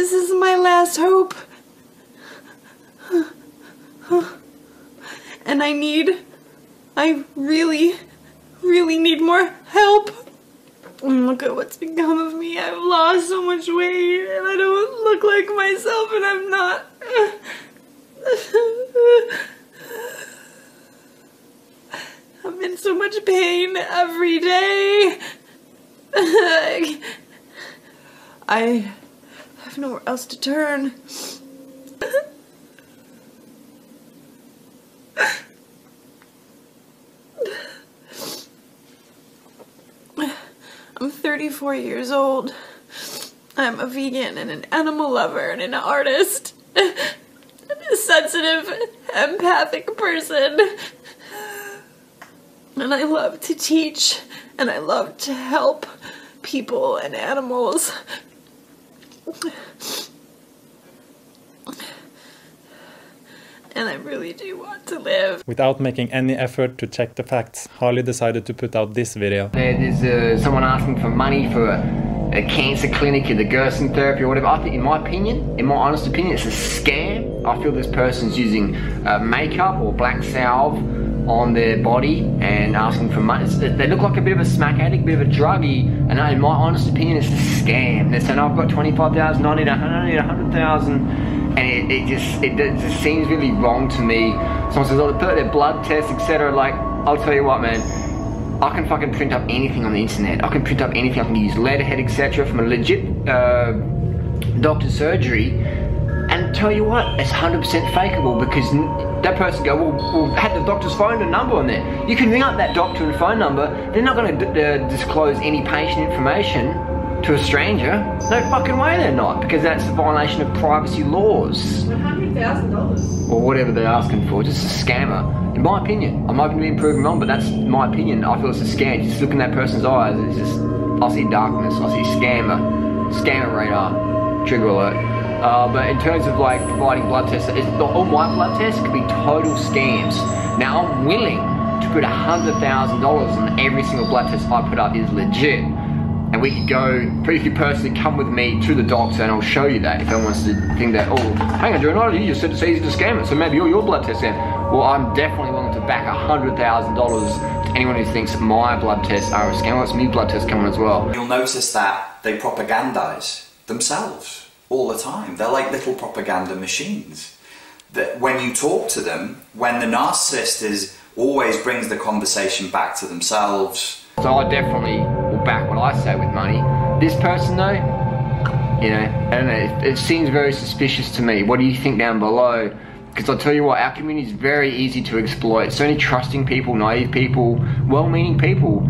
This is my last hope. And I really need more help. Look at what's become of me. I've lost so much weight and I don't look like myself, and I'm not. I'm in so much pain every day. I have nowhere else to turn. I'm 34 years old. I'm a vegan and an animal lover and an artist. A sensitive, empathic person. And I love to teach, and I love to help people and animals. And I really do want to live. Without making any effort to check the facts, Harley decided to put out this video. There's someone asking for money for a cancer clinic or the Gerson therapy or whatever. I think, in my opinion, in my honest opinion, it's a scam. I feel this person's using makeup or black salve on their body and asking for money. They look like a bit of a smack addict, a bit of a druggie, and in my honest opinion, it's a scam. They're saying, I've got 25,000, I need 100,000. And it just seems really wrong to me. Someone says, oh, they put their blood tests, etc. Like, I'll tell you what, man. I can fucking print up anything on the internet. I can print up anything. I can use letterhead, etc. from a legit doctor's surgery. And tell you what, it's 100% fakeable, because that person go, well, had the doctor's phone and number on there. You can ring up that doctor and phone number. They're not going to disclose any patient information to a stranger. No fucking way they're not, because that's a violation of privacy laws. $100,000. Or whatever they're asking for, just a scammer. In my opinion, I'm open to being proven wrong, but that's my opinion. I feel it's a scam. Just look in that person's eyes, it's just, I see darkness, I see scammer radar, trigger alert. But in terms of like providing blood tests, all my blood tests could be total scams. Now I'm willing to put $100,000 on every single blood test I put up is legit. And we could go, if you personally come with me to the doctor and I'll show you that. If anyone wants to think that, oh, hang on, Jordan, you just said it's easy to scam it, so maybe your blood test scam. Well, I'm definitely willing to back $100,000 to anyone who thinks my blood tests are a scam. Let's me blood tests coming as well. You'll notice that they propagandize themselves all the time. They're like little propaganda machines. That when you talk to them, when the narcissist always brings the conversation back to themselves. So I definitely will back what I say with money. This person though, you know, I don't know, it seems very suspicious to me. What do you think down below? Because I'll tell you what, our community is very easy to exploit. So many trusting people, naive people, well-meaning people.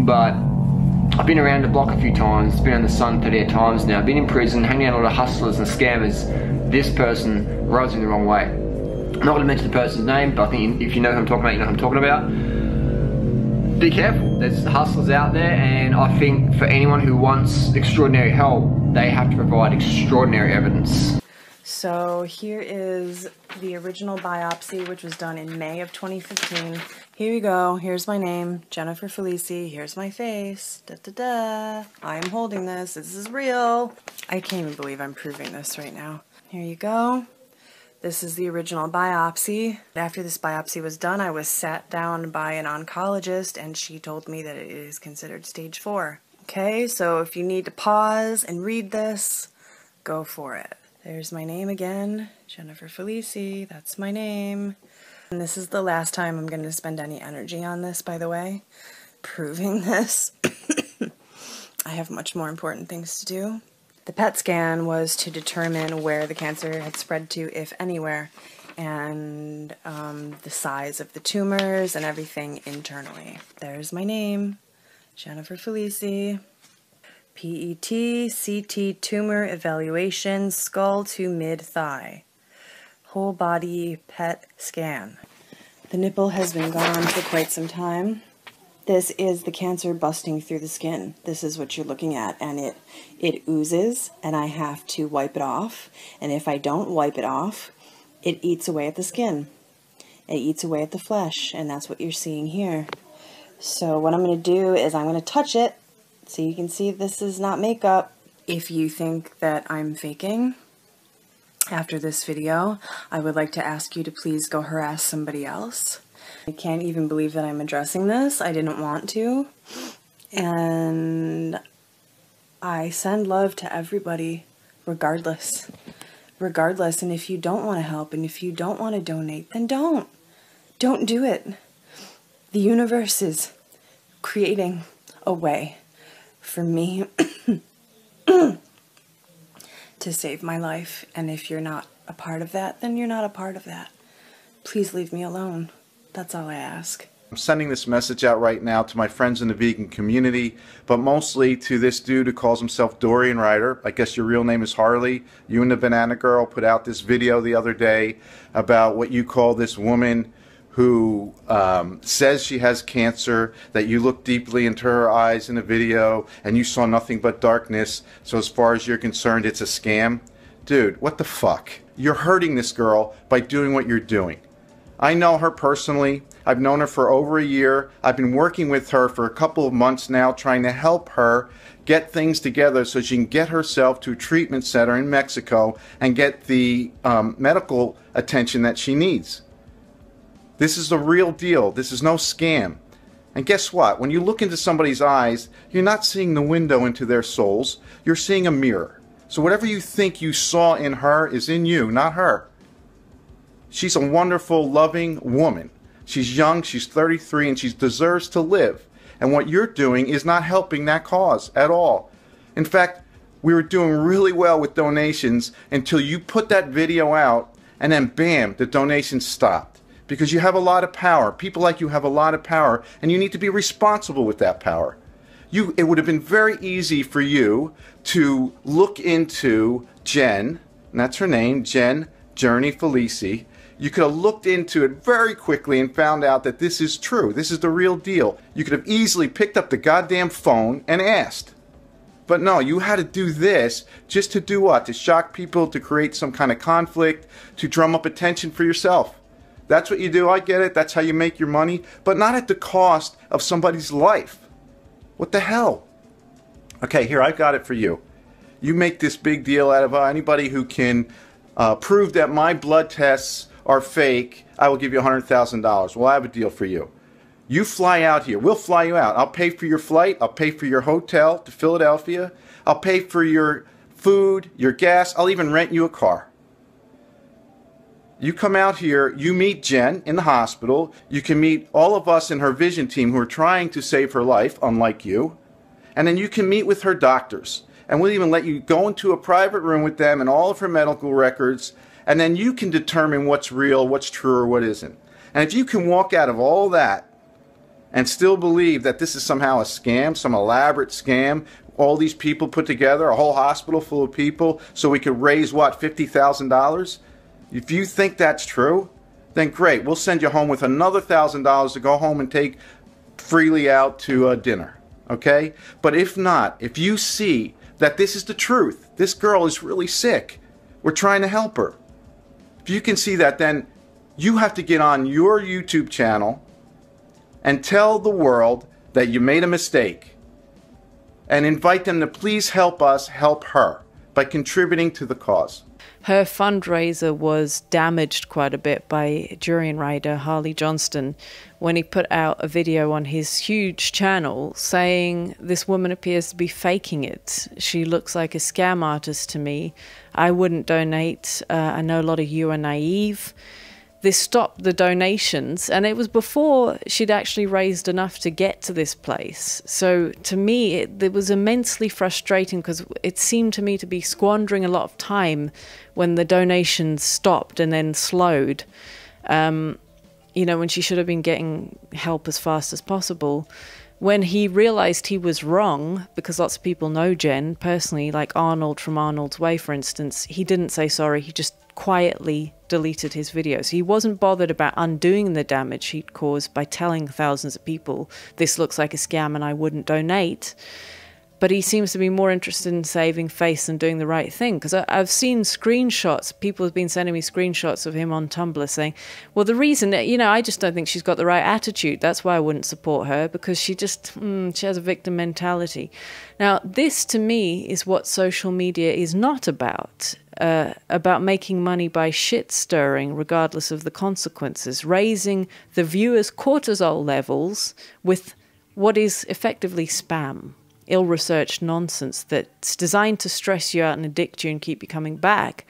But I've been around the block a few times, been on the sun 38 times now, been in prison, hanging out with a lot of hustlers and scammers. This person rubs me the wrong way. I'm not going to mention the person's name, but I think if you know who I'm talking about, you know who I'm talking about. Be careful, there's hustlers out there, and I think for anyone who wants extraordinary help, they have to provide extraordinary evidence. So here is the original biopsy, which was done in May of 2015. Here you go. Here's my name, Jennifer Felici. Here's my face. Da da da. I am holding this. This is real. I can't even believe I'm proving this right now. Here you go. This is the original biopsy. After this biopsy was done, I was sat down by an oncologist, and she told me that it is considered stage 4. Okay, so if you need to pause and read this, go for it. There's my name again, Jennifer Felici. That's my name. And this is the last time I'm going to spend any energy on this, by the way, proving this. I have much more important things to do. The PET scan was to determine where the cancer had spread to, if anywhere, and the size of the tumors and everything internally. There's my name, Jennifer Felici. PET, CT tumor evaluation, skull to mid-thigh. Whole body PET scan. The nipple has been gone for quite some time. This is the cancer busting through the skin. This is what you're looking at, and it oozes, and I have to wipe it off. And if I don't wipe it off, it eats away at the skin. It eats away at the flesh, and that's what you're seeing here. So what I'm going to do is I'm going to touch it, so you can see this is not makeup. If you think that I'm faking, After this video, I would like to ask you to please go harass somebody else. I can't even believe that I'm addressing this. I didn't want to. And I send love to everybody, regardless. Regardless, and if you don't want to help and if you don't want to donate, then don't. Don't do it. The universe is creating a way for me to save my life, and if you're not a part of that, then you're not a part of that. Please leave me alone. That's all I ask. I'm sending this message out right now to my friends in the vegan community, but mostly to this dude who calls himself Dorian Ryder. I guess your real name is Harley. You and the Banana Girl put out this video the other day about what you call this woman who says she has cancer, that you look deeply into her eyes in the video and you saw nothing but darkness, so as far as you're concerned it's a scam. Dude, what the fuck? You're hurting this girl by doing what you're doing. I know her personally. I've known her for over a year. I've been working with her for a couple of months now, trying to help her get things together so she can get herself to a treatment center in Mexico and get the medical attention that she needs. This is the real deal. This is no scam. And guess what? When you look into somebody's eyes, you're not seeing the window into their souls. You're seeing a mirror. So whatever you think you saw in her is in you, not her. She's a wonderful, loving woman. She's young, she's 33, and she deserves to live. And what you're doing is not helping that cause at all. In fact, we were doing really well with donations until you put that video out, and then bam, the donations stopped. Because you have a lot of power. People like you have a lot of power, and you need to be responsible with that power. It would have been very easy for you to look into Jen, and that's her name, Jen Journey Felici. You could have looked into it very quickly and found out that this is true. This is the real deal. You could have easily picked up the goddamn phone and asked. But no, you had to do this just to do what? To shock people, to create some kind of conflict, to drum up attention for yourself. That's what you do, I get it, that's how you make your money, but not at the cost of somebody's life. What the hell? Okay, here, I've got it for you. You make this big deal out of anybody who can prove that my blood tests are fake, I will give you $100,000. Well, I have a deal for you. You fly out here, we'll fly you out. I'll pay for your flight, I'll pay for your hotel to Philadelphia, I'll pay for your food, your gas, I'll even rent you a car. You come out here, you meet Jen in the hospital, you can meet all of us in her vision team who are trying to save her life, unlike you, and then you can meet with her doctors. And we'll even let you go into a private room with them and all of her medical records, and then you can determine what's real, what's true, or what isn't. And if you can walk out of all that and still believe that this is somehow a scam, some elaborate scam, all these people put together, a whole hospital full of people, so we could raise, what, $50,000? If you think that's true, then great. We'll send you home with another $1,000 to go home and take freely out to dinner. Okay? But if not, if you see that this is the truth, this girl is really sick, we're trying to help her. If you can see that, then you have to get on your YouTube channel and tell the world that you made a mistake and invite them to please help us help her by contributing to the cause. Her fundraiser was damaged quite a bit by Dorian Ryder, Harley Johnston, when he put out a video on his huge channel saying this woman appears to be faking it. She looks like a scam artist to me. I wouldn't donate. I know a lot of you are naive. This stopped the donations, and it was before she'd actually raised enough to get to this place. So to me, it was immensely frustrating because it seemed to me to be squandering a lot of time when the donations stopped and then slowed. You know, when she should have been getting help as fast as possible. When he realized he was wrong, because lots of people know Jen personally, like Arnold from Arnold's Way, for instance, he didn't say sorry. He just quietly deleted his videos. He wasn't bothered about undoing the damage he'd caused by telling thousands of people, this looks like a scam and I wouldn't donate. but he seems to be more interested in saving face and doing the right thing. Because I've seen screenshots, people have been sending me screenshots of him on Tumblr saying, well, the reason, you know, I just don't think she's got the right attitude. That's why I wouldn't support her, because she just, she has a victim mentality. Now, this to me is what social media is not about making money by shit stirring, regardless of the consequences, raising the viewers' cortisol levels with what is effectively spam. Ill-researched nonsense that's designed to stress you out and addict you and keep you coming back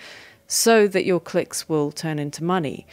so that your clicks will turn into money.